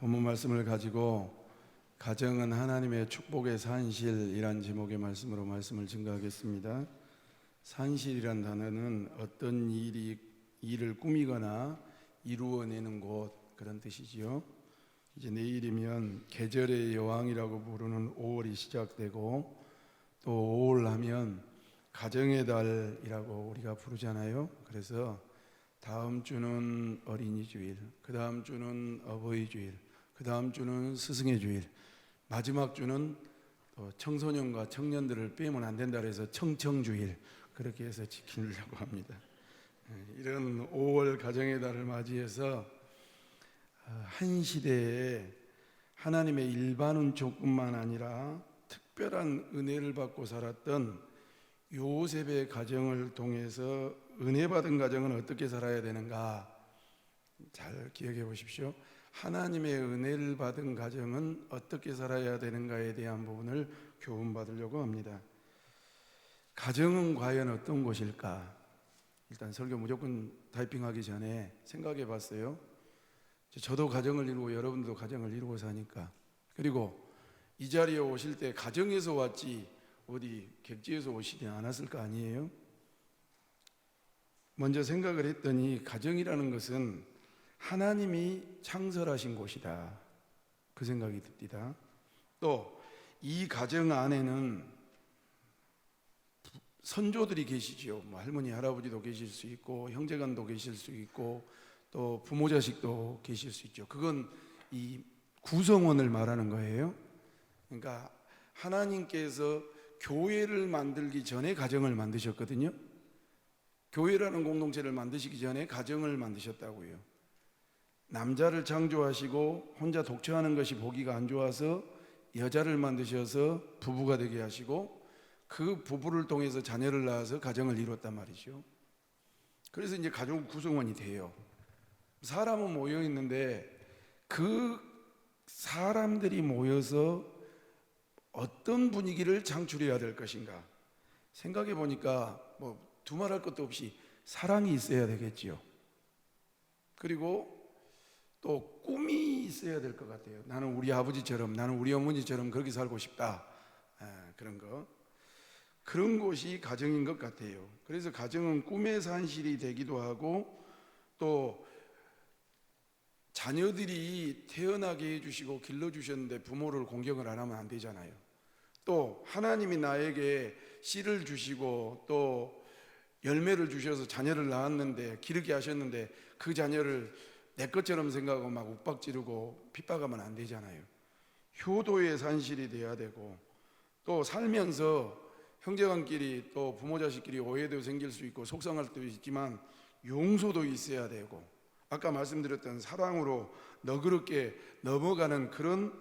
본문 말씀을 가지고 가정은 하나님의 축복의 산실이란 제목의 말씀으로 말씀을 증거하겠습니다. 산실이란 단어는 어떤 일을 꾸미거나 이루어내는 곳, 그런 뜻이지요. 이제 내일이면 계절의 여왕이라고 부르는 5월이 시작되고, 또 5월 하면 가정의 달이라고 우리가 부르잖아요. 그래서 다음 주는 어린이 주일, 그 다음 주는 어버이 주일, 그 다음 주는 스승의 주일, 마지막 주는 또 청소년과 청년들을 빼면 안 된다 그래서 청청주일, 그렇게 해서 지키려고 합니다. 이런 5월 가정의 달을 맞이해서 한 시대에 하나님의 일반 은총뿐만 아니라 특별한 은혜를 받고 살았던 요셉의 가정을 통해서 은혜 받은 가정은 어떻게 살아야 되는가 잘 기억해 보십시오. 하나님의 은혜를 받은 가정은 어떻게 살아야 되는가에 대한 부분을 교훈받으려고 합니다. 가정은 과연 어떤 곳일까? 일단 설교 무조건 타이핑하기 전에 생각해 봤어요. 저도 가정을 이루고 여러분도 가정을 이루고 사니까, 그리고 이 자리에 오실 때 가정에서 왔지 어디 객지에서 오시지 않았을 거 아니에요? 먼저 생각을 했더니 가정이라는 것은 하나님이 창설하신 곳이다, 그 생각이 듭니다. 또 이 가정 안에는 선조들이 계시죠. 할머니 할아버지도 계실 수 있고 형제간도 계실 수 있고 또 부모 자식도 계실 수 있죠. 그건 이 구성원을 말하는 거예요. 그러니까 하나님께서 교회를 만들기 전에 가정을 만드셨거든요. 교회라는 공동체를 만드시기 전에 가정을 만드셨다고요. 남자를 창조하시고 혼자 독처하는 것이 보기가 안 좋아서 여자를 만드셔서 부부가 되게 하시고 그 부부를 통해서 자녀를 낳아서 가정을 이뤘단 말이죠. 그래서 이제 가족 구성원이 돼요. 사람은 모여 있는데 그 사람들이 모여서 어떤 분위기를 창출해야 될 것인가 생각해 보니까 두말할 것도 없이 사랑이 있어야 되겠지요. 그리고 또 꿈이 있어야 될 것 같아요. 나는 우리 아버지처럼, 나는 우리 어머니처럼 그렇게 살고 싶다, 그런 곳이 가정인 것 같아요. 그래서 가정은 꿈의 산실이 되기도 하고, 또 자녀들이 태어나게 해주시고 길러주셨는데 부모를 공경을 안 하면 안 되잖아요. 또 하나님이 나에게 씨를 주시고 또 열매를 주셔서 자녀를 낳았는데 기르게 하셨는데 그 자녀를 내 것처럼 생각하고 막 욱박지르고 핍박하면 안 되잖아요. 효도의 산실이 돼야 되고, 또 살면서 형제간끼리 또 부모 자식끼리 오해도 생길 수 있고 속상할 때도 있지만 용서도 있어야 되고, 아까 말씀드렸던 사랑으로 너그럽게 넘어가는 그런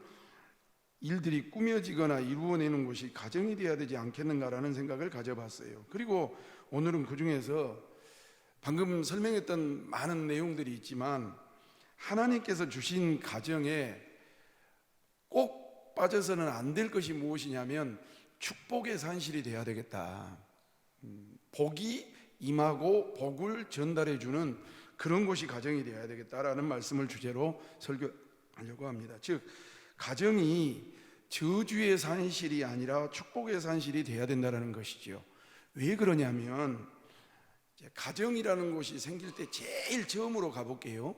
일들이 꾸며지거나 이루어내는 것이 가정이 되어야 되지 않겠는가라는 생각을 가져봤어요. 그리고 오늘은 그 중에서 방금 설명했던 많은 내용들이 있지만 하나님께서 주신 가정에 꼭 빠져서는 안 될 것이 무엇이냐면 축복의 산실이 돼야 되겠다. 복이 임하고 복을 전달해 주는 그런 곳이 가정이 되어야 되겠다라는 말씀을 주제로 설교하려고 합니다. 즉 가정이 저주의 산실이 아니라 축복의 산실이 돼야 된다는 것이죠. 왜 그러냐면 가정이라는 곳이 생길 때 제일 처음으로 가볼게요.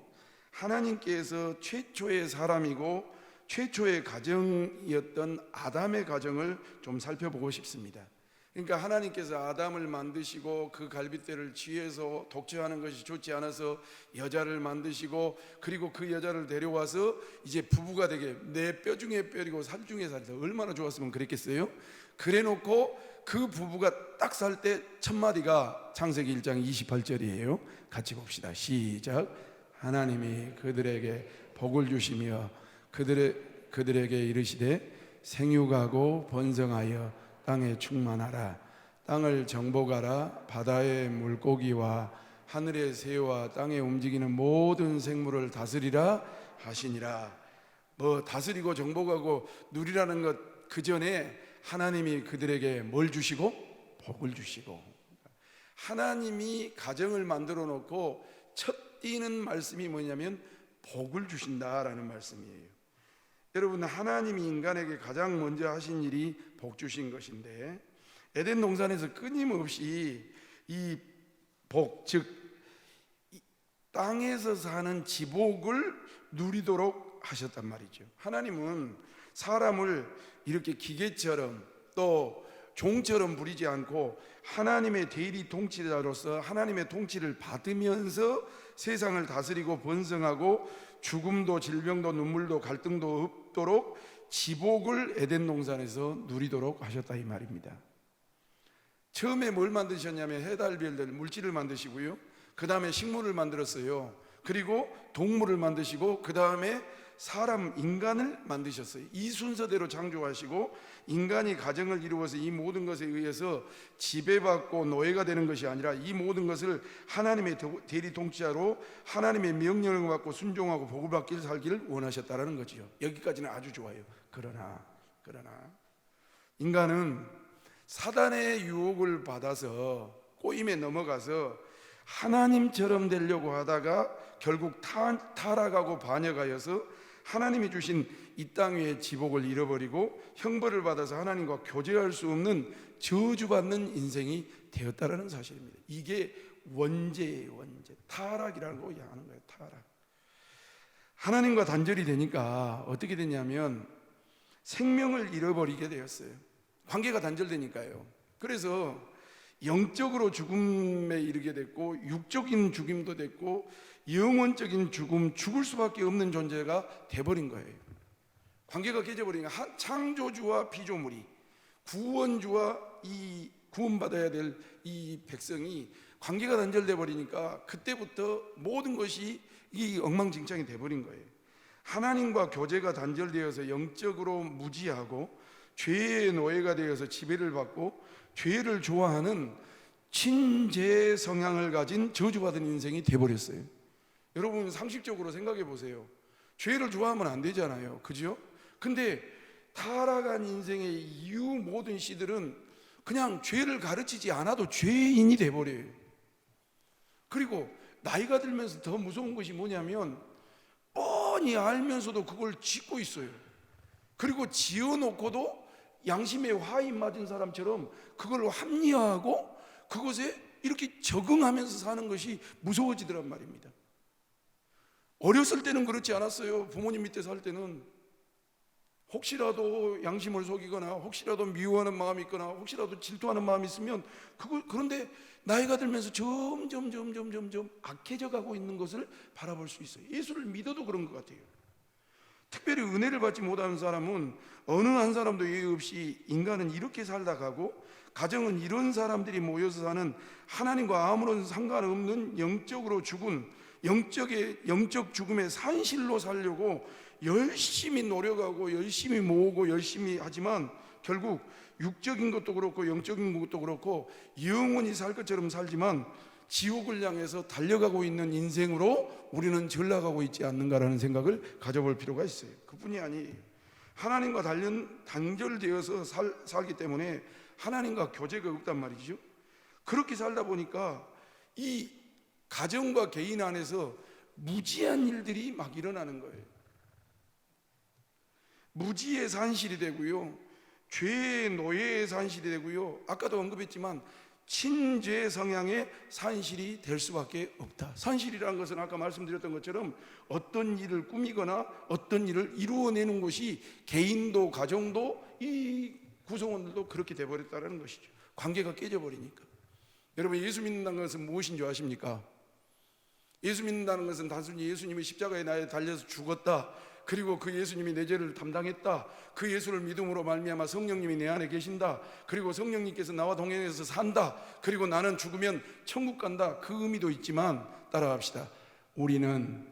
하나님께서 최초의 사람이고 최초의 가정이었던 아담의 가정을 좀 살펴보고 싶습니다. 그러니까 하나님께서 아담을 만드시고 그 갈빗대를 취해서 독처하는 것이 좋지 않아서 여자를 만드시고, 그리고 그 여자를 데려와서 이제 부부가 되게 내 뼈 중에 뼈이고 살 중에 살이 얼마나 좋았으면 그랬겠어요. 그래 놓고 그 부부가 딱 살 때 첫 마디가 창세기 1장 28절이에요 같이 봅시다. 시작. 하나님이 그들에게 복을 주시며 그들에게 이르시되 생육하고 번성하여 땅에 충만하라. 땅을 정복하라. 바다의 물고기와 하늘의 새와 땅에 움직이는 모든 생물을 다스리라 하시니라. 다스리고 정복하고 누리라는 것 그 전에 하나님이 그들에게 뭘 주시고? 복을 주시고. 하나님이 가정을 만들어 놓고 첫 띄는 말씀이 뭐냐면 복을 주신다라는 말씀이에요. 여러분, 하나님이 인간에게 가장 먼저 하신 일이 복 주신 것인데, 에덴 동산에서 끊임없이 이 복, 즉 땅에서 사는 지복을 누리도록 하셨단 말이죠. 하나님은 사람을 이렇게 기계처럼 또 종처럼 부리지 않고 하나님의 대리 통치자로서 하나님의 통치를 받으면서 세상을 다스리고 번성하고 죽음도 질병도 눈물도 갈등도 없도록 지복을 에덴 동산에서 누리도록 하셨다 이 말입니다. 처음에 뭘 만드셨냐면 해달별들 물질을 만드시고요, 그 다음에 식물을 만들었어요. 그리고 동물을 만드시고 그 다음에 사람 인간을 만드셨어요. 이 순서대로 창조하시고 인간이 가정을 이루어서 이 모든 것에 의해서 지배받고 노예가 되는 것이 아니라 이 모든 것을 하나님의 대리 통치자로 하나님의 명령을 받고 순종하고 복을 받기를 살기를 원하셨다라는 거지요. 여기까지는 아주 좋아요. 그러나 인간은 사단의 유혹을 받아서 꼬임에 넘어가서 하나님처럼 되려고 하다가 결국 타락하고 반역하여서 하나님이 주신 이 땅 위의 지복을 잃어버리고 형벌을 받아서 하나님과 교제할 수 없는 저주받는 인생이 되었다라는 사실입니다. 이게 원죄예요. 원죄. 타락이라는 거 하는 거예요. 타락. 하나님과 단절이 되니까 어떻게 되냐면 생명을 잃어버리게 되었어요. 관계가 단절되니까요. 그래서 영적으로 죽음에 이르게 됐고 육적인 죽음도 됐고 영원적인 죽음, 죽을 수밖에 없는 존재가 돼버린 거예요. 관계가 깨져버리니까 창조주와 피조물이, 구원주와 이 구원받아야 될 이 백성이 관계가 단절돼 버리니까 그때부터 모든 것이 이 엉망진창이 돼버린 거예요. 하나님과 교제가 단절되어서 영적으로 무지하고 죄의 노예가 되어서 지배를 받고 죄를 좋아하는 친죄 성향을 가진 저주받은 인생이 돼버렸어요. 여러분 상식적으로 생각해 보세요. 죄를 좋아하면 안 되잖아요. 그죠? 근데 타락한 인생의 이유 모든 씨들은 그냥 죄를 가르치지 않아도 죄인이 돼버려요. 그리고 나이가 들면서 더 무서운 것이 뭐냐면 뻔히 알면서도 그걸 짓고 있어요. 그리고 지어놓고도 양심에 화인 맞은 사람처럼 그걸 합리화하고 그것에 이렇게 적응하면서 사는 것이 무서워지더란 말입니다. 어렸을 때는 그렇지 않았어요. 부모님 밑에 살 때는 혹시라도 양심을 속이거나 혹시라도 미워하는 마음이 있거나 혹시라도 질투하는 마음이 있으면 그런데 나이가 들면서 점점 악해져 가고 있는 것을 바라볼 수 있어요. 예수를 믿어도 그런 것 같아요. 특별히 은혜를 받지 못하는 사람은 어느 한 사람도 예의 없이 인간은 이렇게 살다 가고 가정은 이런 사람들이 모여서 사는 하나님과 아무런 상관없는 영적으로 죽은 영적 죽음의 산실로 살려고 열심히 노력하고 열심히 모으고 열심히 하지만 결국 육적인 것도 그렇고 영적인 것도 그렇고 영원히 살 것처럼 살지만 지옥을 향해서 달려가고 있는 인생으로 우리는 전락하고 있지 않는가라는 생각을 가져볼 필요가 있어요. 그뿐이 아니에요. 하나님과 단절되어서 살기 때문에 하나님과 교제가 없단 말이죠. 그렇게 살다 보니까 이 가정과 개인 안에서 무지한 일들이 막 일어나는 거예요. 무지의 산실이 되고요, 죄의 노예의 산실이 되고요, 아까도 언급했지만 친죄 성향의 산실이 될 수밖에 없다. 산실이라는 것은 아까 말씀드렸던 것처럼 어떤 일을 꾸미거나 어떤 일을 이루어내는 것이 개인도 가정도 이 구성원들도 그렇게 돼버렸다는 것이죠. 관계가 깨져버리니까. 여러분 예수 믿는다는 것은 무엇인 줄 아십니까? 예수 믿는다는 것은 단순히 예수님이 십자가에 나에 달려서 죽었다, 그리고 그 예수님이 내 죄를 담당했다, 그 예수를 믿음으로 말미암아 성령님이 내 안에 계신다, 그리고 성령님께서 나와 동행해서 산다, 그리고 나는 죽으면 천국 간다, 그 의미도 있지만 따라합시다. 우리는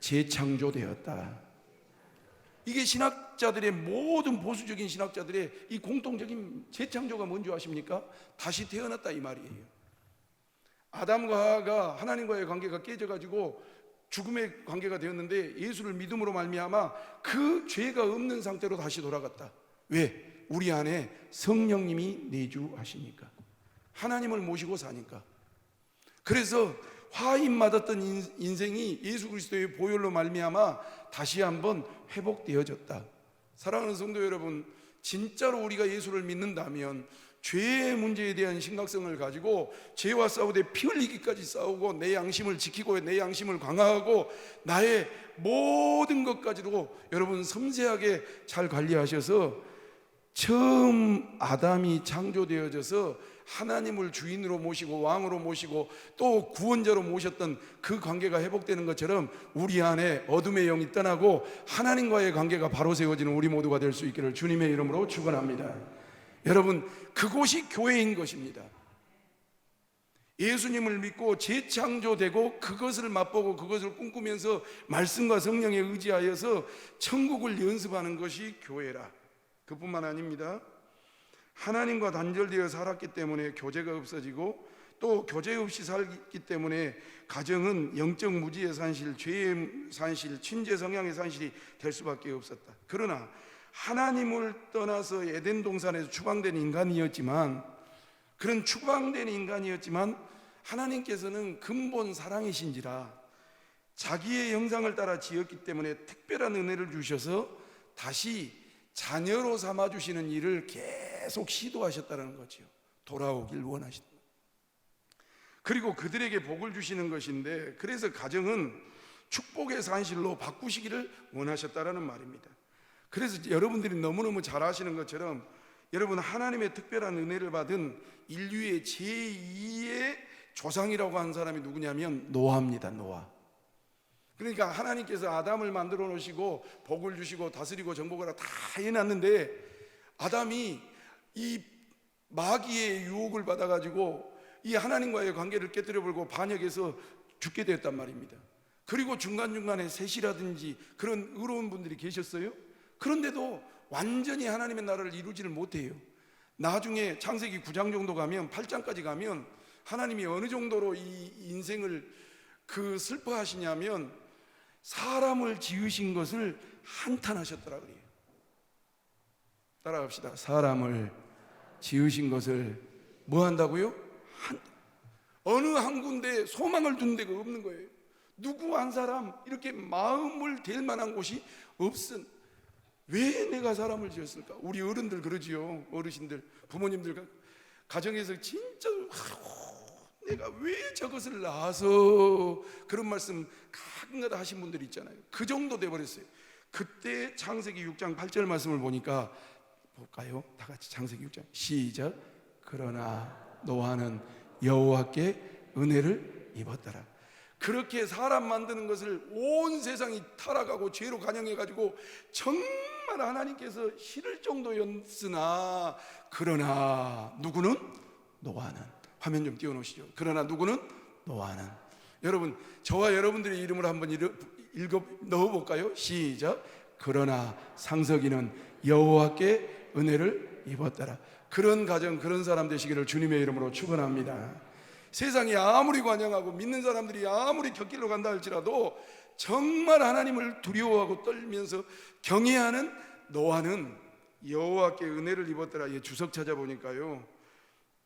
재창조되었다. 이게 신학자들의 모든 보수적인 신학자들의 이 공통적인 재창조가 뭔지 아십니까? 다시 태어났다 이 말이에요. 아담과 하와가 하나님과의 관계가 깨져가지고 죽음의 관계가 되었는데 예수를 믿음으로 말미암아 그 죄가 없는 상태로 다시 돌아갔다. 왜? 우리 안에 성령님이 내주하시니까, 하나님을 모시고 사니까. 그래서 화인맞았던 인생이 예수 그리스도의 보혈로 말미암아 다시 한번 회복되어졌다. 사랑하는 성도 여러분, 진짜로 우리가 예수를 믿는다면 죄의 문제에 대한 심각성을 가지고 죄와 싸우되 피 흘리기까지 싸우고 내 양심을 지키고 내 양심을 강화하고 나의 모든 것까지도 여러분 섬세하게 잘 관리하셔서 처음 아담이 창조되어져서 하나님을 주인으로 모시고 왕으로 모시고 또 구원자로 모셨던 그 관계가 회복되는 것처럼 우리 안에 어둠의 영이 떠나고 하나님과의 관계가 바로 세워지는 우리 모두가 될 수 있기를 주님의 이름으로 축원합니다. 여러분, 그곳이 교회인 것입니다. 예수님을 믿고 재창조되고 그것을 맛보고 그것을 꿈꾸면서 말씀과 성령에 의지하여서 천국을 연습하는 것이 교회라. 그뿐만 아닙니다. 하나님과 단절되어 살았기 때문에 교제가 없어지고 또 교제 없이 살기 때문에 가정은 영적 무지의 산실, 죄의 산실, 친죄 성향의 산실이 될 수밖에 없었다. 그러나 하나님을 떠나서 에덴 동산에서 추방된 인간이었지만, 그런 추방된 인간이었지만 하나님께서는 근본 사랑이신지라 자기의 형상을 따라 지었기 때문에 특별한 은혜를 주셔서 다시 자녀로 삼아주시는 일을 계속 시도하셨다는 거죠. 돌아오길 원하신다. 그리고 그들에게 복을 주시는 것인데, 그래서 가정은 축복의 산실로 바꾸시기를 원하셨다는 말입니다. 그래서 여러분들이 너무너무 잘 아시는 것처럼 여러분, 하나님의 특별한 은혜를 받은 인류의 제2의 조상이라고 하는 사람이 누구냐면 노아입니다. 노아. 그러니까 하나님께서 아담을 만들어 놓으시고 복을 주시고 다스리고 정복을 다 해놨는데, 아담이 이 마귀의 유혹을 받아가지고 이 하나님과의 관계를 깨뜨려 버리고 반역해서 죽게 되었단 말입니다. 그리고 중간중간에 셋이라든지 그런 의로운 분들이 계셨어요. 그런데도 완전히 하나님의 나라를 이루지를 못해요. 나중에 창세기 9장 정도 가면, 8장까지 가면 하나님이 어느 정도로 이 인생을 슬퍼하시냐면 사람을 지으신 것을 한탄하셨더라 그래요. 따라갑시다. 사람을 지으신 것을 뭐 한다고요? 어느 한 군데 소망을 둔 데가 없는 거예요. 누구 한 사람 이렇게 마음을 댈 만한 곳이 없은. 왜 내가 사람을 지었을까? 우리 어른들 그러지요. 어르신들, 부모님들 가정에서 진짜 내가 왜 저것을 낳아서, 그런 말씀 가끔가다 하신 분들이 있잖아요. 그 정도 돼버렸어요. 그때 창세기 6장 8절 말씀을 보니까 볼까요? 다 같이 창세기 6장 시작. 그러나 노아는 여호와께 은혜를 입었더라. 그렇게 사람 만드는 것을 온 세상이 타락하고 죄로 간영해가지고 정말 하나님께서 싫을 정도였으나, 그러나 누구는? 노아는. 화면 좀 띄워놓으시죠. 그러나 누구는? 노아는. 여러분, 저와 여러분들의 이름을 한번 넣어볼까요? 시작. 그러나 상석이는 여호와께 은혜를 입었더라. 그런 가정, 그런 사람 되시기를 주님의 이름으로 축원합니다. 세상이 아무리 관영하고 믿는 사람들이 아무리 곁길로 간다 할지라도 정말 하나님을 두려워하고 떨면서 경외하는 노아는 여호와께 은혜를 입었더라. 이 주석 찾아보니까요,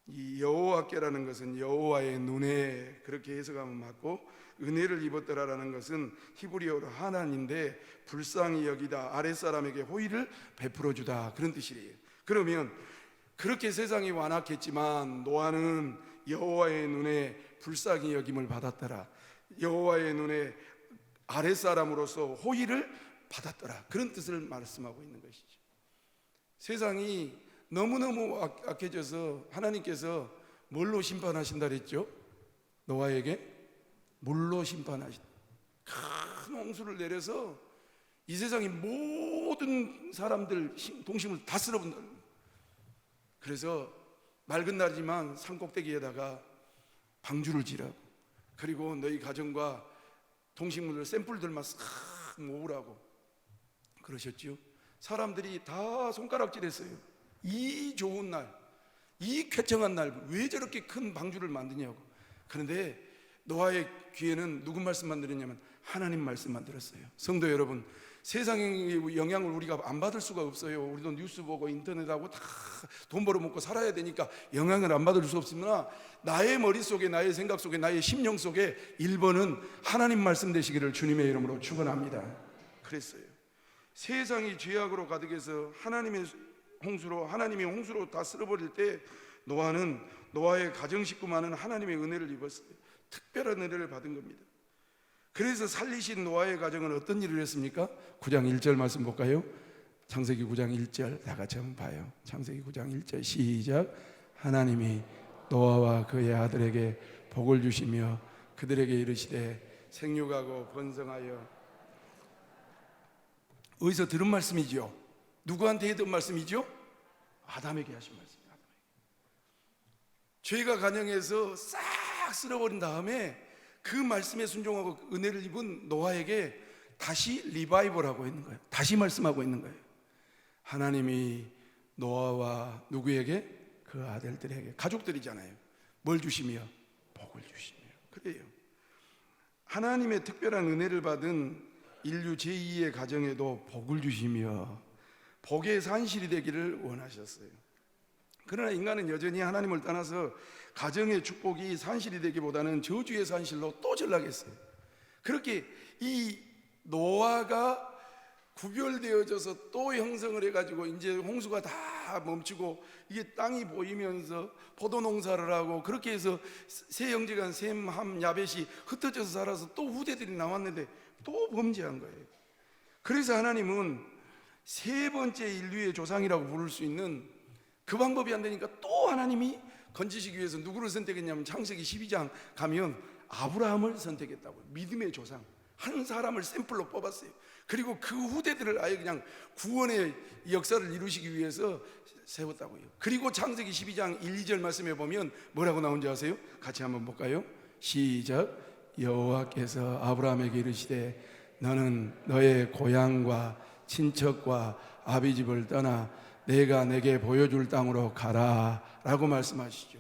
이 여호와께라는 것은 여호와의 눈에, 그렇게 해석하면 맞고, 은혜를 입었더라라는 것은 히브리어로 하나님인데 불쌍히 여기다, 아랫사람에게 호의를 베풀어 주다, 그런 뜻이에요. 그러면 그렇게 세상이 완악했지만 노아는 여호와의 눈에 불쌍히 여김을 받았더라. 여호와의 눈에 아랫사람으로서 호의를 받았더라, 그런 뜻을 말씀하고 있는 것이죠. 세상이 너무너무 악해져서 하나님께서 뭘로 심판하신다 그랬죠? 노아에게 물로 심판하신다. 큰 홍수를 내려서 이 세상의 모든 사람들 동심을 다 쓸어본다. 그래서 맑은 날이지만 산꼭대기에다가 방주를 지라고, 그리고 너희 가정과 동식물들 샘플들만 싹 모으라고 그러셨죠. 사람들이 다 손가락질했어요. 이 좋은 날, 이 쾌청한 날 왜 저렇게 큰 방주를 만드냐고. 그런데 노아의 귀에는 누구 말씀만 들었냐면 하나님 말씀만 들었어요. 성도 여러분, 세상의 영향을 우리가 안 받을 수가 없어요. 우리도 뉴스 보고 인터넷하고 다 돈 벌어먹고 살아야 되니까 영향을 안 받을 수 없으나 나의 머릿속에, 나의 생각 속에, 나의 심령 속에 1번은 하나님 말씀 되시기를 주님의 이름으로 축원합니다. 그랬어요. 세상이 죄악으로 가득해서 하나님이 홍수로 다 쓸어버릴 때 노아는 노아의 가정 식구만은 하나님의 은혜를 입었어요. 특별한 은혜를 받은 겁니다. 그래서 살리신 노아의 가정은 어떤 일을 했습니까? 9장 1절 말씀 볼까요? 창세기 9장 1절 다 같이 한번 봐요. 창세기 9장 1절 시작. 하나님이 노아와 그의 아들에게 복을 주시며 그들에게 이르시되 생육하고 번성하여. 어디서 들은 말씀이죠? 누구한테 했던 말씀이죠? 아담에게 하신 말씀이에요. 죄가 간영해서 싹 쓸어버린 다음에 그 말씀에 순종하고 은혜를 입은 노아에게 다시 리바이벌하고 있는 거예요. 다시 말씀하고 있는 거예요. 하나님이 노아와 누구에게? 그 아들들에게, 가족들이잖아요. 뭘 주시며? 복을 주시며. 그래요. 하나님의 특별한 은혜를 받은 인류 제2의 가정에도 복을 주시며 복의 산실이 되기를 원하셨어요. 그러나 인간은 여전히 하나님을 떠나서 가정의 축복이 산실이 되기보다는 저주의 산실로 또 전락했어요. 그렇게 이 노아가 구별되어져서 또 형성을 해가지고 이제 홍수가 다 멈추고 이게 땅이 보이면서 포도 농사를 하고 그렇게 해서 세 형제간 셈, 함, 야벳이 흩어져서 살아서 또 후대들이 나왔는데 또 범죄한 거예요. 그래서 하나님은 세 번째 인류의 조상이라고 부를 수 있는 그 방법이 안 되니까 또 하나님이 건지시기 위해서 누구를 선택했냐면 창세기 12장 가면 아브라함을 선택했다고요. 믿음의 조상 한 사람을 샘플로 뽑았어요. 그리고 그 후대들을 아예 그냥 구원의 역사를 이루시기 위해서 세웠다고요. 그리고 창세기 12장 1, 2절 말씀에 보면 뭐라고 나온지 아세요? 같이 한번 볼까요? 시작. 여호와께서 아브라함에게 이르시되 너는 너의 고향과 친척과 아비집을 떠나 내가 내게 보여줄 땅으로 가라 라고 말씀하시죠.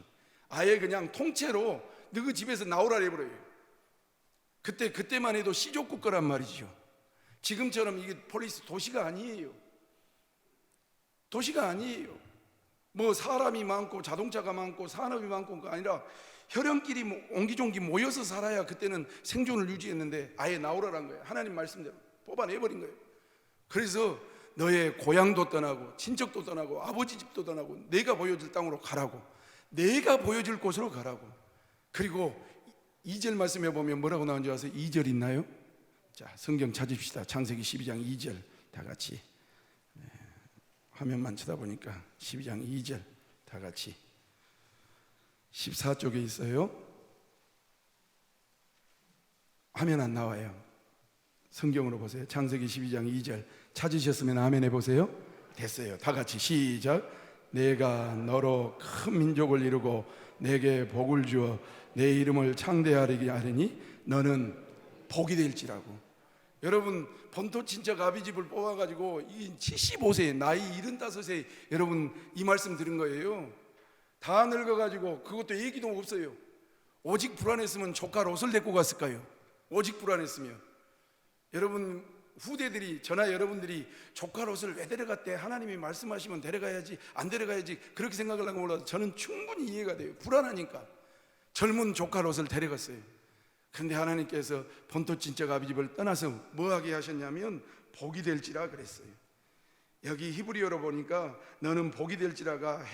아예 그냥 통째로 너희 집에서 나오라 해버려요. 그때만 해도 시족국 거란 말이죠. 지금처럼 이게 폴리스 도시가 아니에요. 도시가 아니에요. 뭐 사람이 많고 자동차가 많고 산업이 많고가 아니라 혈연끼리 옹기종기 모여서 살아야 그때는 생존을 유지했는데 아예 나오라란 거예요. 하나님 말씀대로 뽑아내버린 거예요. 그래서 너의 고향도 떠나고 친척도 떠나고 아버지 집도 떠나고 내가 보여줄 땅으로 가라고, 내가 보여줄 곳으로 가라고. 그리고 2절 말씀해 보면 뭐라고 나온지 아세요? 2절 있나요? 자, 성경 찾읍시다. 창세기 12장 2절 다 같이. 화면만 쳐다보니까 12장 2절 다 같이. 14쪽에 있어요. 화면 안 나와요. 성경으로 보세요. 창세기 12장 2절 찾으셨으면 아멘 해보세요. 됐어요. 다 같이 시작. 내가 너로 큰 민족을 이루고 내게 복을 주어 내 이름을 창대하게 하리니 너는 복이 될지라고. 여러분 본토 친척 아비집을 뽑아가지고 이 75세 나이 75세 여러분 이 말씀 들은 거예요. 다 늙어가지고 그것도 얘기도 없어요. 오직 불안했으면 조카 롯을 데리고 갔을까요? 오직 불안했으면. 여러분 후대들이 저나 여러분들이 조카 롯을 왜 데려갔대? 하나님이 말씀하시면 데려가야지 안 데려가야지 그렇게 생각을 하고 몰라도 저는 충분히 이해가 돼요. 불안하니까 젊은 조카 롯을 데려갔어요. 그런데 하나님께서 본토 친척 아비집을 떠나서 뭐하게 하셨냐면 복이 될지라 그랬어요. 여기 히브리어로 보니까 너는 복이 될지라가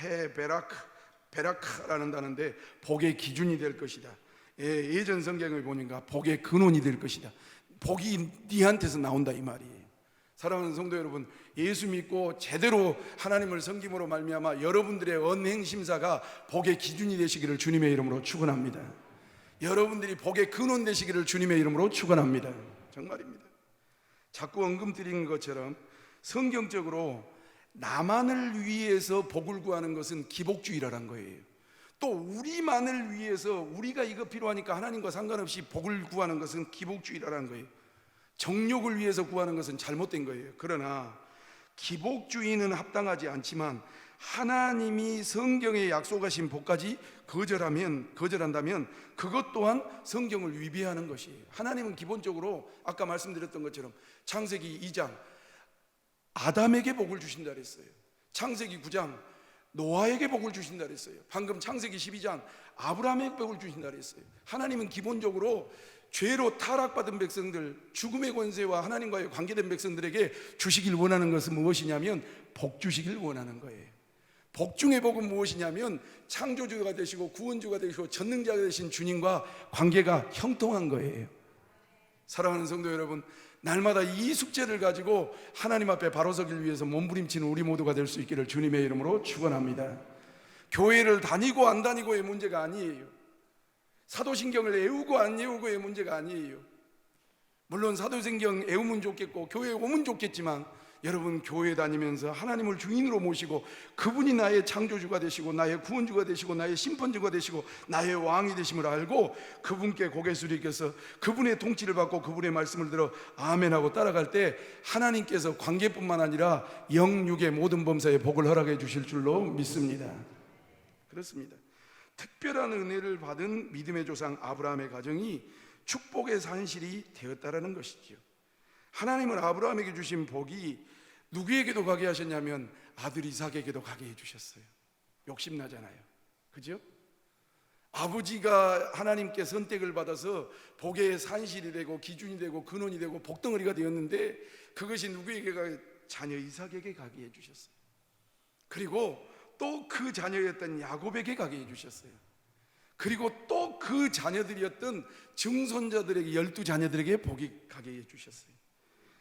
베라크라는 단어인데 복의 기준이 될 것이다. 예전 성경을 보니까 복의 근원이 될 것이다. 복이 네한테서 나온다 이 말이에요. 사랑하는 성도 여러분, 예수 믿고 제대로 하나님을 섬김으로 말미암아 여러분들의 언행심사가 복의 기준이 되시기를 주님의 이름으로 축원합니다. 여러분들이 복의 근원 되시기를 주님의 이름으로 축원합니다. 정말입니다. 자꾸 언급드린 것처럼 성경적으로 나만을 위해서 복을 구하는 것은 기복주의라는 거예요. 또 우리만을 위해서 우리가 이거 필요하니까 하나님과 상관없이 복을 구하는 것은 기복주의라는 거예요. 정욕을 위해서 구하는 것은 잘못된 거예요. 그러나 기복주의는 합당하지 않지만 하나님이 성경에 약속하신 복까지 거절한다면 그것 또한 성경을 위배하는 것이에요. 하나님은 기본적으로 아까 말씀드렸던 것처럼 창세기 2장 아담에게 복을 주신다 그랬어요. 창세기 9장 노아에게 복을 주신다 그랬어요. 방금 창세기 12장 아브라함에게 복을 주신다 그랬어요. 하나님은 기본적으로 죄로 타락받은 백성들, 죽음의 권세와 하나님과의 관계된 백성들에게 주시길 원하는 것은 무엇이냐면 복 주시길 원하는 거예요. 복 중의 복은 무엇이냐면 창조주가 되시고 구원주가 되시고 전능자가 되신 주님과 관계가 형통한 거예요. 사랑하는 성도 여러분, 날마다 이 숙제를 가지고 하나님 앞에 바로 서길 위해서 몸부림치는 우리 모두가 될 수 있기를 주님의 이름으로 축원합니다. 교회를 다니고 안 다니고의 문제가 아니에요. 사도신경을 애우고 안 애우고의 문제가 아니에요. 물론 사도신경 애우면 좋겠고 교회에 오면 좋겠지만 여러분, 교회 다니면서 하나님을 주인으로 모시고 그분이 나의 창조주가 되시고 나의 구원주가 되시고 나의 심판주가 되시고 나의 왕이 되심을 알고 그분께 고개 숙여서 그분의 통치를 받고 그분의 말씀을 들어 아멘하고 따라갈 때 하나님께서 관계뿐만 아니라 영육의 모든 범사에 복을 허락해 주실 줄로 믿습니다. 그렇습니다. 특별한 은혜를 받은 믿음의 조상 아브라함의 가정이 축복의 산실이 되었다라는 것이지요. 하나님은 아브라함에게 주신 복이 누구에게도 가게 하셨냐면 아들 이삭에게도 가게 해주셨어요. 욕심나잖아요, 그죠? 아버지가 하나님께 선택을 받아서 복의 산실이 되고 기준이 되고 근원이 되고 복덩어리가 되었는데 그것이 누구에게 가게? 자녀 이삭에게 가게 해주셨어요. 그리고 또 그 자녀였던 야곱에게 가게 해주셨어요. 그리고 또 그 자녀들이었던 증손자들에게 12자녀들에게 복이 가게 해주셨어요.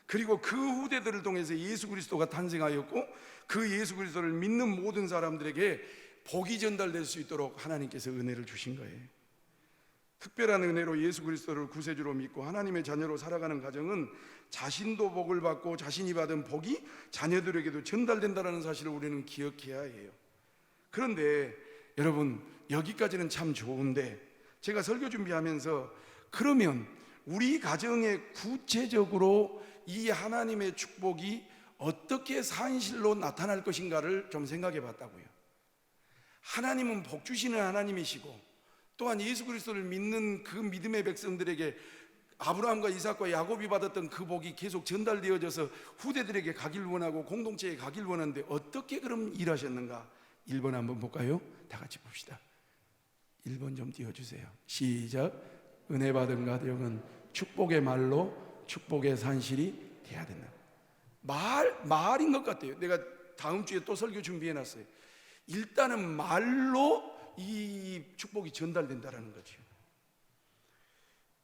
그리고 그 후대들을 통해서 예수 그리스도가 탄생하였고 그 예수 그리스도를 믿는 모든 사람들에게 복이 전달될 수 있도록 하나님께서 은혜를 주신 거예요. 특별한 은혜로 예수 그리스도를 구세주로 믿고 하나님의 자녀로 살아가는 가정은 자신도 복을 받고 자신이 받은 복이 자녀들에게도 전달된다는 사실을 우리는 기억해야 해요. 그런데 여러분, 여기까지는 참 좋은데 제가 설교 준비하면서 그러면 우리 가정에 구체적으로 이 하나님의 축복이 어떻게 산실로 나타날 것인가를 좀 생각해 봤다고요. 하나님은 복 주시는 하나님이시고 또한 예수 그리스도를 믿는 그 믿음의 백성들에게 아브라함과 이삭과 야곱이 받았던 그 복이 계속 전달되어져서 후대들에게 가길 원하고 공동체에 가길 원하는데 어떻게 그럼 일하셨는가? 1번 한번 볼까요? 다 같이 봅시다. 1번 좀 띄워주세요. 시작. 은혜 받은 가정은 축복의 말로 축복의 산실이 돼야 된다. 말인 것 같아요. 내가 다음 주에 또 설교 준비해놨어요. 일단은 말로 이 축복이 전달된다는 거죠.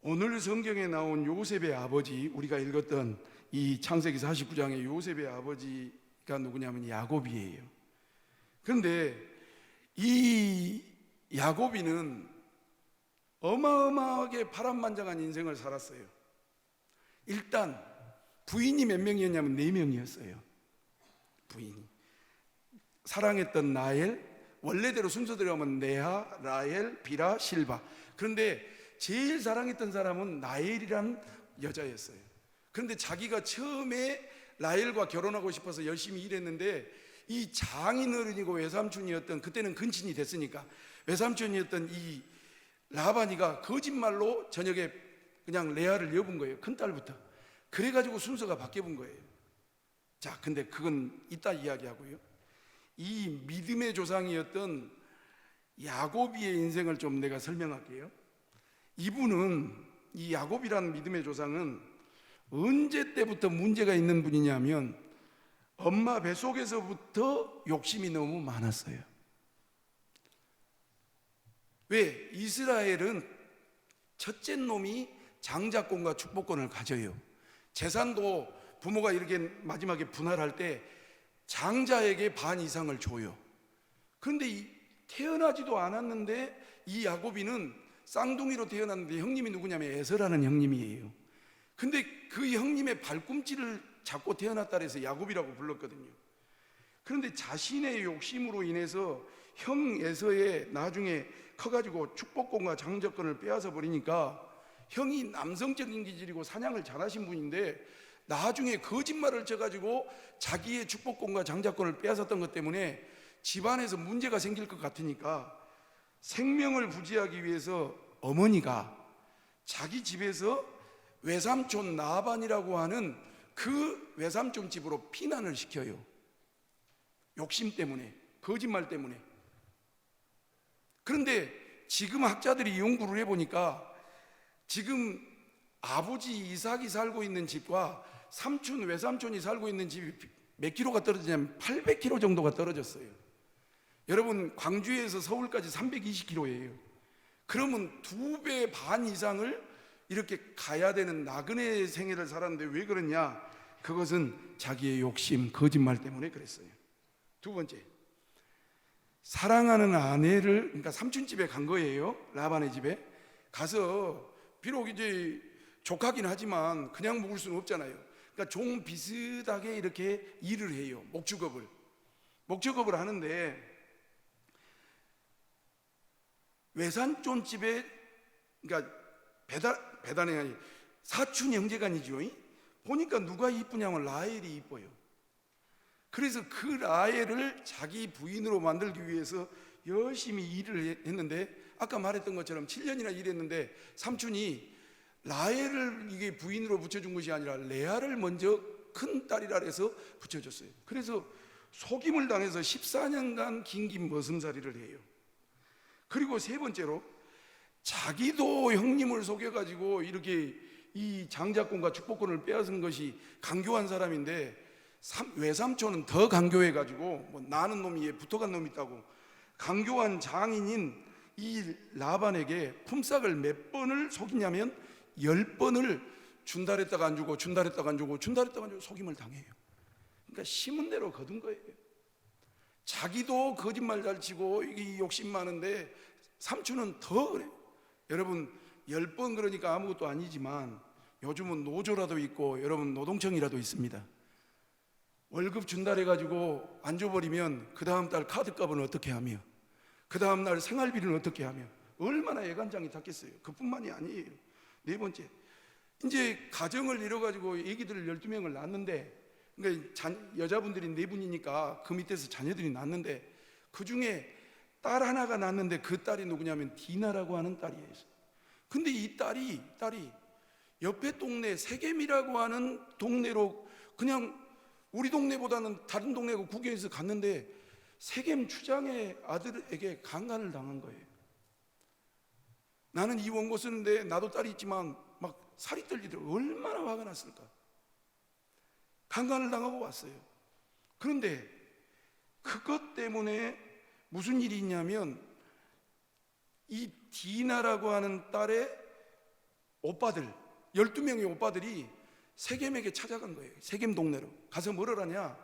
오늘 성경에 나온 요셉의 아버지, 우리가 읽었던 이 창세기 49장의 요셉의 아버지가 누구냐면 야곱이에요. 그런데 이 야곱이는 어마어마하게 파란만장한 인생을 살았어요. 일단 부인이 몇 명이었냐면 4명이었어요. 부인이 사랑했던 라헬, 원래대로 순서대로 하면 레아, 라헬, 비라, 실바. 그런데 제일 사랑했던 사람은 라헬이란 여자였어요. 그런데 자기가 처음에 라헬과 결혼하고 싶어서 열심히 일했는데 이 장인어른이고 외삼촌이었던, 그때는 근친이 됐으니까 외삼촌이었던 이 라반이가 거짓말로 저녁에 그냥 레아를 여본 거예요. 큰딸부터. 그래가지고 순서가 바뀌어본 거예요. 자, 근데 그건 이따 이야기하고요. 이 믿음의 조상이었던 야곱이의 인생을 좀 내가 설명할게요. 이분은, 이 야곱이라는 믿음의 조상은 언제 때부터 문제가 있는 분이냐면 엄마 뱃속에서부터 욕심이 너무 많았어요. 왜? 이스라엘은 첫째 놈이 장자권과 축복권을 가져요. 재산도 부모가 이렇게 마지막에 분할할 때 장자에게 반 이상을 줘요. 그런데 태어나지도 않았는데 이 야곱이는 쌍둥이로 태어났는데 형님이 누구냐면 에서라는 형님이에요. 근데 그 형님의 발꿈치를 잡고 태어났다 해서 야곱이라고 불렀거든요. 그런데 자신의 욕심으로 인해서 형 에서의 나중에 커가지고 축복권과 장자권을 빼앗아 버리니까 형이 남성적인 기질이고 사냥을 잘하신 분인데 나중에 거짓말을 쳐가지고 자기의 축복권과 장자권을 빼앗았던 것 때문에 집안에서 문제가 생길 것 같으니까 생명을 부지하기 위해서 어머니가 자기 집에서 외삼촌 나반이라고 하는 그 외삼촌 집으로 피난을 시켜요. 욕심 때문에, 거짓말 때문에. 그런데 지금 학자들이 연구를 해보니까 지금 아버지 이삭이 살고 있는 집과 삼촌, 외삼촌이 살고 있는 집이 몇 킬로가 떨어지냐면 800킬로 정도가 떨어졌어요. 여러분, 광주에서 서울까지 320킬로예요. 그러면 2배 반 이상을 이렇게 가야 되는 나그네 생애를 살았는데 왜 그러냐? 그것은 자기의 욕심, 거짓말 때문에 그랬어요. 두 번째, 사랑하는 아내를, 그러니까 삼촌 집에 간 거예요. 라반의 집에 가서, 비록 이제 조카긴 하지만 그냥 묵을 수는 없잖아요. 그러니까 종 비슷하게 이렇게 일을 해요. 목축업을 하는데 외삼촌 집에, 그러니까 배단이 아니 사촌 형제간이죠. 보니까 누가 이쁘냐면 라헬이 이뻐요. 그래서 그 라헬을 자기 부인으로 만들기 위해서 열심히 일을 했는데, 아까 말했던 것처럼 7년이나 일했는데 삼촌이 라헬을 이게 부인으로 붙여준 것이 아니라 레아를 먼저 큰 딸이라 해서 붙여줬어요. 그래서 속임을 당해서 14년간 긴긴 머슴살이를 해요. 그리고 세 번째로, 자기도 형님을 속여가지고 이렇게 이 장자권과 축복권을 빼앗은 것이 강교한 사람인데, 외삼촌은 더 강교해가지고 뭐 나는 놈이 얘 붙어간 놈이 있다고 강교한 장인인 이 라반에게 품삯을 몇 번을 속이냐면 10번을 준달했다가 안 주고 준달했다가 안 주고 준달했다가 안 주고 속임을 당해요. 그러니까 심은 대로 거둔 거예요. 자기도 거짓말 잘 치고 이 욕심 많은데 삼촌은 더 그래요. 여러분, 10번 그러니까 아무것도 아니지만 요즘은 노조라도 있고 여러분 노동청이라도 있습니다. 월급 준달해가지고 안 줘버리면 그 다음 달 카드값은 어떻게 하며, 그 다음 날 생활비는 어떻게 하며, 얼마나 애간장이 탔겠어요. 그뿐만이 아니에요. 네 번째, 이제 가정을 이뤄가지고 애기들을 12명을 낳았는데, 그러니까 여자분들이 4분이니까 그 밑에서 자녀들이 낳았는데, 그 중에 딸 하나가 낳았는데 그 딸이 누구냐면 디나라고 하는 딸이에요. 근데 이 딸이 옆에 동네 세겜이라고 하는 동네로, 그냥 우리 동네보다는 다른 동네고 구경해서 갔는데 세겜 추장의 아들에게 강간을 당한 거예요. 나는 이 원고 쓰는데 나도 딸이 있지만 막 살이 떨리더라고요. 얼마나 화가 났을까. 강간을 당하고 왔어요. 그런데 그것 때문에 무슨 일이 있냐면, 이 디나라고 하는 딸의 오빠들, 12명의 오빠들이 세겜에게 찾아간 거예요. 세겜 동네로 가서 뭐를 하냐,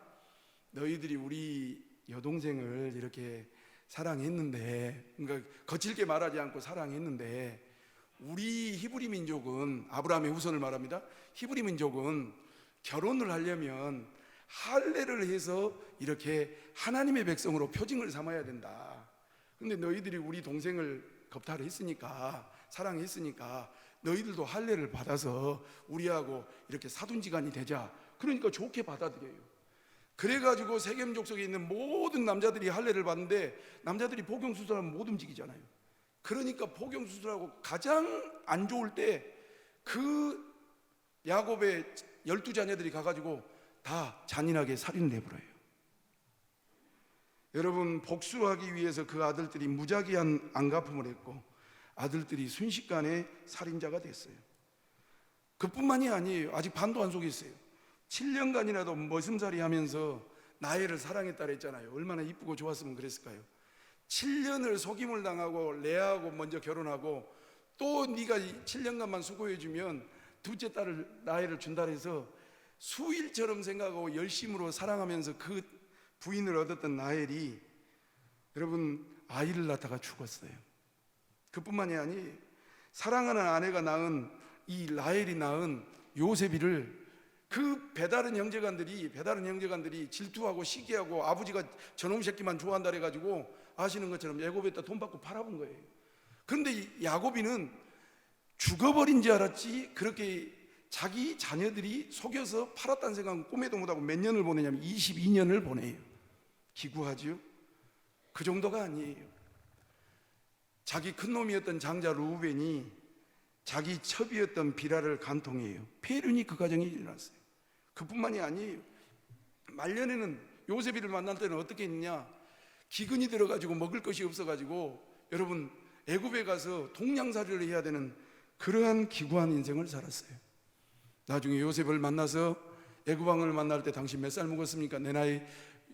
너희들이 우리 여동생을 이렇게 사랑했는데, 그러니까 거칠게 말하지 않고 사랑했는데, 우리 히브리 민족은, 아브라함의 후손을 말합니다. 히브리 민족은 결혼을 하려면 할례를 해서 이렇게 하나님의 백성으로 표징을 삼아야 된다. 근데 너희들이 우리 동생을 겁탈을 했으니까, 사랑했으니까 너희들도 할례를 받아서 우리하고 이렇게 사돈지간이 되자. 그러니까 좋게 받아들여요. 그래가지고 세겜 족속에 있는 모든 남자들이 할례를 받는데, 남자들이 포경수술하면 못 움직이잖아요. 그러니까 포경수술하고 가장 안 좋을 때 그 야곱의 12자녀들이 가가지고 다 잔인하게 살인을 해버려요. 여러분, 복수하기 위해서 그 아들들이 무작위한 안갚음을 했고, 아들들이 순식간에 살인자가 됐어요. 그뿐만이 아니에요. 아직 반도 안 속였어요. 7년간이라도 머슴살이 하면서 나엘을 사랑했다 그랬잖아요. 얼마나 이쁘고 좋았으면 그랬을까요? 7년을 속임을 당하고 레아하고 먼저 결혼하고, 또 네가 7년간만 수고해주면 둘째 딸을 나엘을 준다 해서 수일처럼 생각하고 열심으로 사랑하면서 그 부인을 얻었던 나엘이 여러분 아이를 낳다가 죽었어요. 그뿐만이 아니에요. 사랑하는 아내가 낳은 이 라헬이 낳은 요셉이를 그 배다른 형제간들이 질투하고 시기하고 아버지가 저놈 새끼만 좋아한다 해가지고 아시는 것처럼 애굽에다 돈 받고 팔아본 거예요. 그런데 야곱이는 죽어버린 줄 알았지, 그렇게 자기 자녀들이 속여서 팔았다는 생각은 꿈에도 못하고 몇 년을 보내냐면 22년을 보내요. 기구하죠. 그 정도가 아니에요. 자기 큰놈이었던 장자 루벤이 자기 첩이었던 비라를 간통해요. 폐륜이 그 가정에 일어났어요. 그뿐만이 아니에요. 말년에는 요셉이를 만날 때는 어떻게 했느냐, 기근이 들어가지고 먹을 것이 없어가지고 여러분 애굽에 가서 동양살이를 해야 되는 그러한 기구한 인생을 살았어요. 나중에 요셉을 만나서 애굽 왕을 만날 때 당신 몇 살 먹었습니까? 내 나이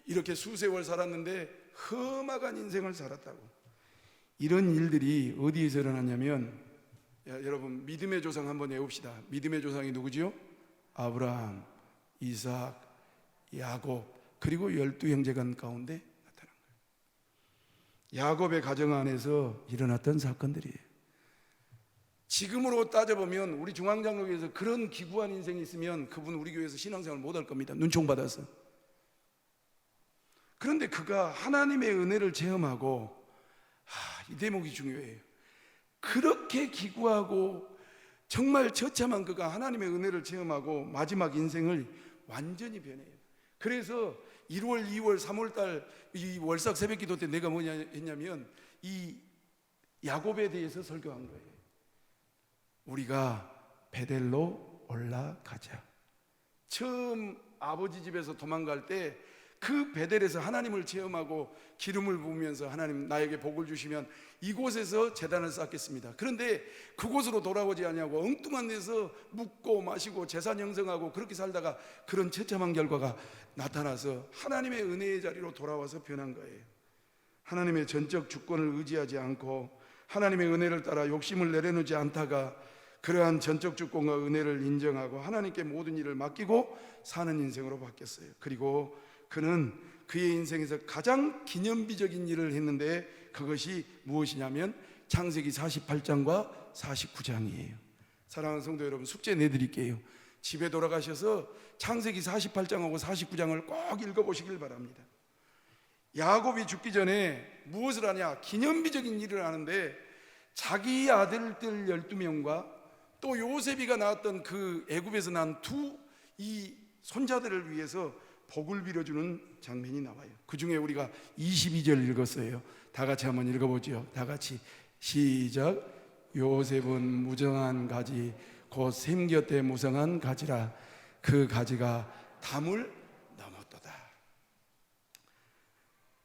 이렇게 수세월 살았는데 험악한 인생을 살았다고. 이런 일들이 어디에서 일어났냐면, 여러분 믿음의 조상 한번 외웁시다. 믿음의 조상이 누구지요? 아브라함, 이삭, 야곱, 그리고 12형제간 가운데 나타난 거예요. 야곱의 가정 안에서 일어났던 사건들이에요. 지금으로 따져보면 우리 중앙장로교에서 그런 기구한 인생이 있으면 그분 우리 교회에서 신앙생활 못할 겁니다. 눈총 받아서. 그런데 그가 하나님의 은혜를 체험하고, 이 대목이 중요해요. 그렇게 기구하고 정말 처참한 그가 하나님의 은혜를 체험하고 마지막 인생을 완전히 변해요. 그래서 1월, 2월, 3월 달 이 월삭 새벽 기도 때 내가 뭐냐 했냐면 이 야곱에 대해서 설교한 거예요. 우리가 베델로 올라가자. 처음 아버지 집에서 도망갈 때 그 베델에서 하나님을 체험하고 기름을 부으면서 하나님 나에게 복을 주시면 이곳에서 제단을 쌓겠습니다. 그런데 그곳으로 돌아오지 않냐고 엉뚱한 데서 묵고 마시고 재산 형성하고 그렇게 살다가 그런 처참한 결과가 나타나서 하나님의 은혜의 자리로 돌아와서 변한 거예요. 하나님의 전적 주권을 의지하지 않고 하나님의 은혜를 따라 욕심을 내려놓지 않다가 그러한 전적 주권과 은혜를 인정하고 하나님께 모든 일을 맡기고 사는 인생으로 바뀌었어요. 그리고 그는 그의 인생에서 가장 기념비적인 일을 했는데 그것이 무엇이냐면 창세기 48장과 49장이에요. 사랑하는 성도 여러분, 숙제 내드릴게요. 집에 돌아가셔서 창세기 48장하고 49장을 꼭 읽어보시길 바랍니다. 야곱이 죽기 전에 무엇을 하냐? 기념비적인 일을 하는데 자기 아들들 12명과 또 요셉이가 낳았던 그 애굽에서 난 이 손자들을 위해서 복을 빌어주는 장면이 나와요. 그 중에 우리가 22절 읽었어요. 다 같이 한번 읽어보죠. 다 같이 시작. 요셉은 무정한 가지 곧 샘 곁에 무성한 가지라. 그 가지가 담을 넘었도다.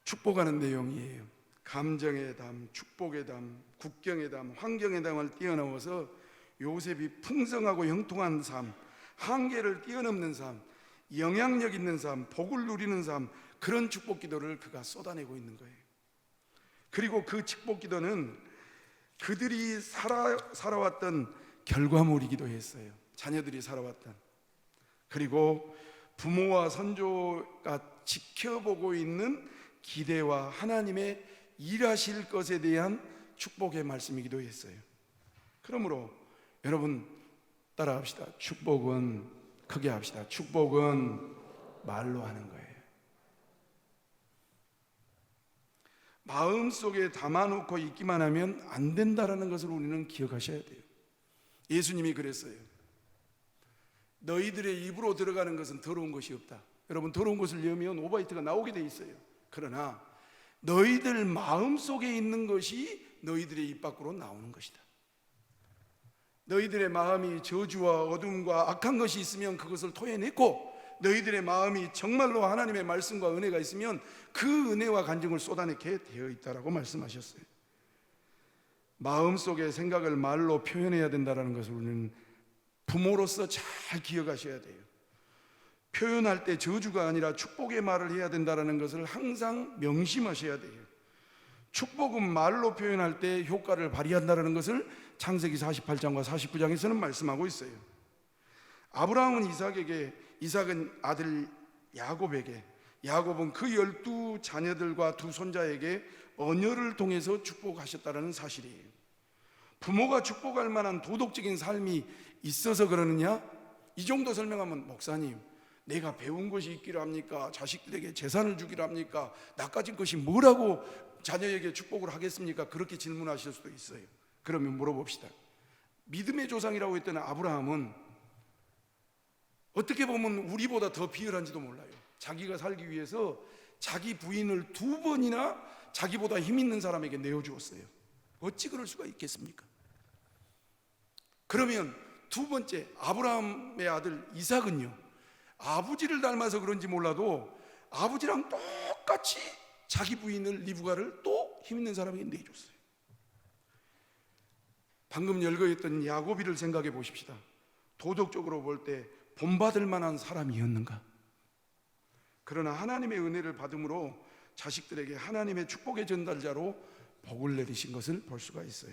축복하는 내용이에요. 감정의 담, 축복의 담, 국경의 담, 환경의 담을 뛰어넘어서 요셉이 풍성하고 형통한 삶, 한계를 뛰어넘는 삶, 영향력 있는 삶, 복을 누리는 삶, 그런 축복 기도를 그가 쏟아내고 있는 거예요. 그리고 그 축복 기도는 그들이 살아왔던 결과물이기도 했어요. 자녀들이 살아왔던. 그리고 부모와 선조가 지켜보고 있는 기대와 하나님의 일하실 것에 대한 축복의 말씀이기도 했어요. 그러므로 여러분 따라합시다. 축복은, 크게 합시다. 축복은 말로 하는 거예요. 마음속에 담아놓고 있기만 하면 안 된다라는 것을 우리는 기억하셔야 돼요. 예수님이 그랬어요. 너희들의 입으로 들어가는 것은 더러운 것이 없다. 여러분, 더러운 것을 여면 오바이트가 나오게 돼 있어요. 그러나 너희들 마음속에 있는 것이 너희들의 입 밖으로 나오는 것이다. 너희들의 마음이 저주와 어둠과 악한 것이 있으면 그것을 토해내고 너희들의 마음이 정말로 하나님의 말씀과 은혜가 있으면 그 은혜와 간증을 쏟아내게 되어 있다라고 말씀하셨어요. 마음속의 생각을 말로 표현해야 된다는 것을 우리는 부모로서 잘 기억하셔야 돼요. 표현할 때 저주가 아니라 축복의 말을 해야 된다는 것을 항상 명심하셔야 돼요. 축복은 말로 표현할 때 효과를 발휘한다는 것을 창세기 48장과 49장에서는 말씀하고 있어요. 아브라함은 이삭에게, 이삭은 아들 야곱에게, 야곱은 그 12자녀들과 두 손자에게 언어를 통해서 축복하셨다는 사실이에요. 부모가 축복할 만한 도덕적인 삶이 있어서 그러느냐? 이 정도 설명하면 목사님, 내가 배운 것이 있기를 합니까? 자식들에게 재산을 주기를 합니까? 나 가진 것이 뭐라고 자녀에게 축복을 하겠습니까? 그렇게 질문하실 수도 있어요. 그러면 물어봅시다. 믿음의 조상이라고 했던 아브라함은 어떻게 보면 우리보다 더 비열한지도 몰라요. 자기가 살기 위해서 자기 부인을 2번이나 자기보다 힘 있는 사람에게 내어주었어요. 어찌 그럴 수가 있겠습니까? 그러면 두 번째, 아브라함의 아들 이삭은요, 아버지를 닮아서 그런지 몰라도 아버지랑 똑같이 자기 부인을 리브가를 또 힘있는 사람에게 내줬어요. 방금 열거했던 야고비를 생각해 보십시다. 도덕적으로 볼 때 본받을 만한 사람이었는가? 그러나 하나님의 은혜를 받음으로 자식들에게 하나님의 축복의 전달자로 복을 내리신 것을 볼 수가 있어요.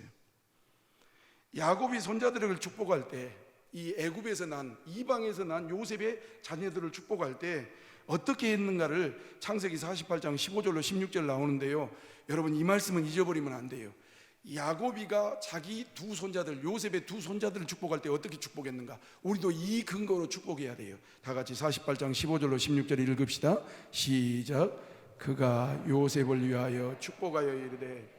야곱이 손자들을 축복할 때, 이 애굽에서 난, 이방에서 난 요셉의 자녀들을 축복할 때 어떻게 했는가를 창세기 48장 15절로 16절 나오는데요, 여러분 이 말씀은 잊어버리면 안 돼요. 야곱이가 자기 두 손자들, 요셉의 두 손자들을 축복할 때 어떻게 축복했는가, 우리도 이 근거로 축복해야 돼요. 다 같이 48장 15절로 16절 읽읍시다. 시작. 그가 요셉을 위하여 축복하여 이르되,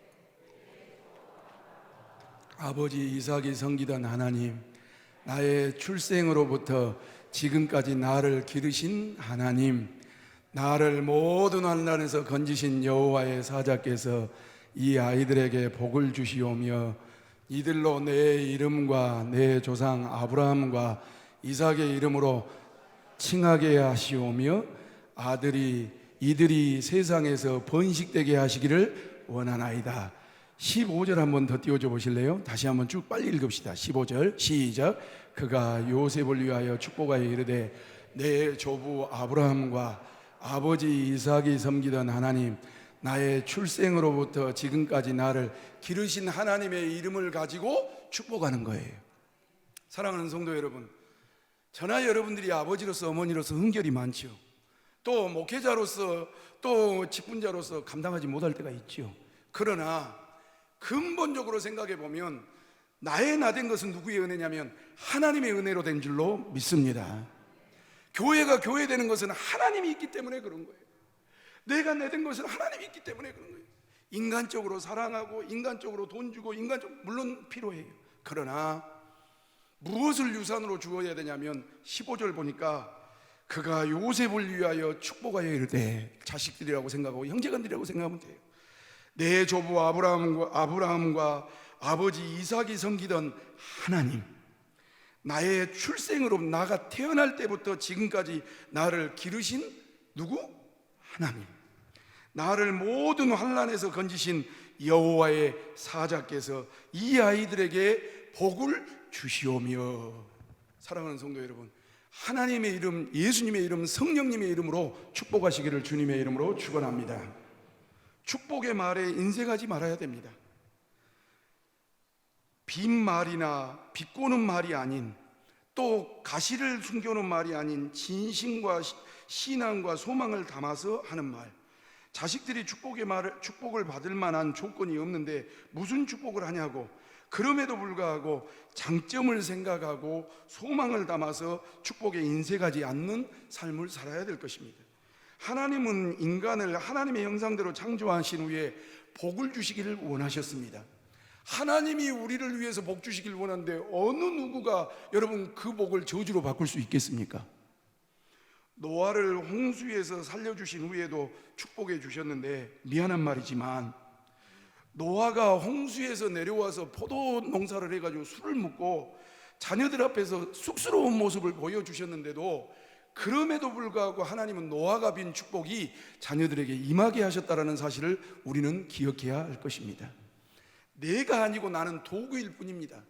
아버지 이삭이 섬기던 하나님, 나의 출생으로부터 지금까지 나를 기르신 하나님, 나를 모든 환난에서 건지신 여호와의 사자께서 이 아이들에게 복을 주시오며 이들로 내 이름과 내 조상 아브라함과 이삭의 이름으로 칭하게 하시오며 이들이 세상에서 번식되게 하시기를 원하나이다. 15절 한번 더 띄워줘 보실래요? 다시 한번 쭉 빨리 읽읍시다. 15절 시작. 그가 요셉을 위하여 축복하여 이르되, 내 조부 아브라함과 아버지 이삭이 섬기던 하나님, 나의 출생으로부터 지금까지 나를 기르신 하나님의 이름을 가지고 축복하는 거예요. 사랑하는 성도 여러분, 저나 여러분들이 아버지로서 어머니로서 흥결이 많죠. 또 목회자로서 또 직분자로서 감당하지 못할 때가 있죠. 그러나 근본적으로 생각해 보면 나의 나된 것은 누구의 은혜냐면 하나님의 은혜로 된 줄로 믿습니다. 교회가 교회되는 것은 하나님이 있기 때문에 그런 거예요. 내가 내된 것은 하나님이 있기 때문에 그런 거예요. 인간적으로 사랑하고 인간적으로 돈 주고 인간적으로 물론 필요해요. 그러나 무엇을 유산으로 주어야 되냐면 15절 보니까 그가 요셉을 위하여 축복하여 이르되, 자식들이라고 생각하고 형제간들이라고 생각하면 돼요. 내 조부 아브라함과 아버지 이삭이 섬기던 하나님, 나의 출생으로 나가 태어날 때부터 지금까지 나를 기르신 누구? 하나님, 나를 모든 환난에서 건지신 여호와의 사자께서 이 아이들에게 복을 주시오며. 사랑하는 성도 여러분, 하나님의 이름, 예수님의 이름, 성령님의 이름으로 축복하시기를 주님의 이름으로 축원합니다. 축복의 말에 인색하지 말아야 됩니다. 빈말이나 비꼬는 말이 아닌, 또 가시를 숨겨놓은 말이 아닌 진심과 신앙과 소망을 담아서 하는 말. 자식들이 축복을 받을 만한 조건이 없는데 무슨 축복을 하냐고, 그럼에도 불구하고 장점을 생각하고 소망을 담아서 축복에 인색하지 않는 삶을 살아야 될 것입니다. 하나님은 인간을 하나님의 형상대로 창조하신 후에 복을 주시기를 원하셨습니다. 하나님이 우리를 위해서 복 주시길 원하는데 어느 누구가 여러분 그 복을 저주로 바꿀 수 있겠습니까? 노아를 홍수에서 살려주신 후에도 축복해 주셨는데, 미안한 말이지만 노아가 홍수에서 내려와서 포도 농사를 해가지고 술을 먹고 자녀들 앞에서 쑥스러운 모습을 보여주셨는데도 그럼에도 불구하고 하나님은 노아가 빈 축복이 자녀들에게 임하게 하셨다는 사실을 우리는 기억해야 할 것입니다. 내가 아니고 나는 도구일 뿐입니다.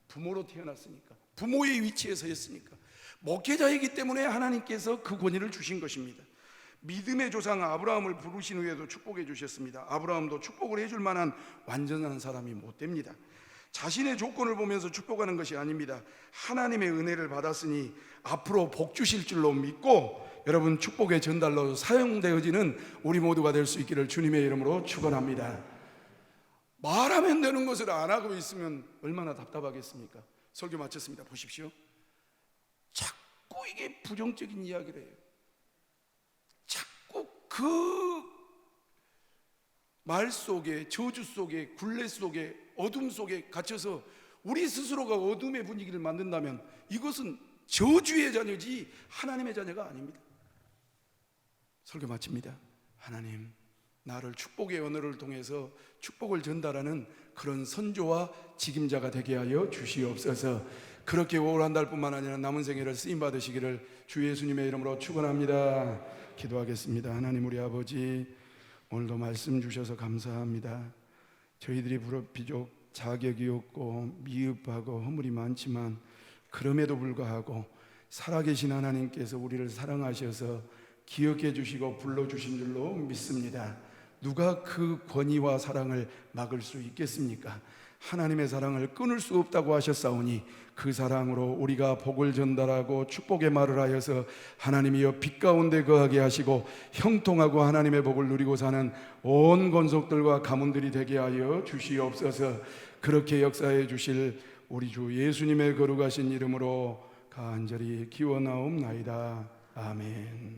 부모로 태어났으니까, 부모의 위치에 서 있으니까, 목회자이기 때문에 하나님께서 그 권위를 주신 것입니다. 믿음의 조상 아브라함을 부르신 후에도 축복해 주셨습니다. 아브라함도 축복을 해줄 만한 완전한 사람이 못 됩니다. 자신의 조건을 보면서 축복하는 것이 아닙니다. 하나님의 은혜를 받았으니 앞으로 복 주실 줄로 믿고 여러분 축복의 전달로 사용되어지는 우리 모두가 될 수 있기를 주님의 이름으로 축원합니다. 말하면 되는 것을 안 하고 있으면 얼마나 답답하겠습니까? 설교 마쳤습니다. 보십시오. 자꾸 이게 부정적인 이야기를 해요. 자꾸 그 말 속에, 저주 속에, 굴레 속에, 어둠 속에 갇혀서 우리 스스로가 어둠의 분위기를 만든다면 이것은 저주의 자녀지 하나님의 자녀가 아닙니다. 설교 마칩니다. 하나님, 나를 축복의 언어를 통해서 축복을 전달하는 그런 선조와 직임자가 되게 하여 주시옵소서. 그렇게 5월 한 달뿐만 아니라 남은 생애를 쓰임 받으시기를 주 예수님의 이름으로 축원합니다. 기도하겠습니다. 하나님 우리 아버지, 오늘도 말씀 주셔서 감사합니다. 저희들이 비록 자격이 없고 미흡하고 허물이 많지만 그럼에도 불구하고 살아계신 하나님께서 우리를 사랑하셔서 기억해 주시고 불러주신 줄로 믿습니다. 누가 그 권위와 사랑을 막을 수 있겠습니까? 하나님의 사랑을 끊을 수 없다고 하셨사오니 그 사랑으로 우리가 복을 전달하고 축복의 말을 하여서 하나님이여 빛 가운데 거하게 하시고 형통하고 하나님의 복을 누리고 사는 온 권속들과 가문들이 되게 하여 주시옵소서. 그렇게 역사해 주실 우리 주 예수님의 거룩하신 이름으로 간절히 기원하옵나이다. 아멘.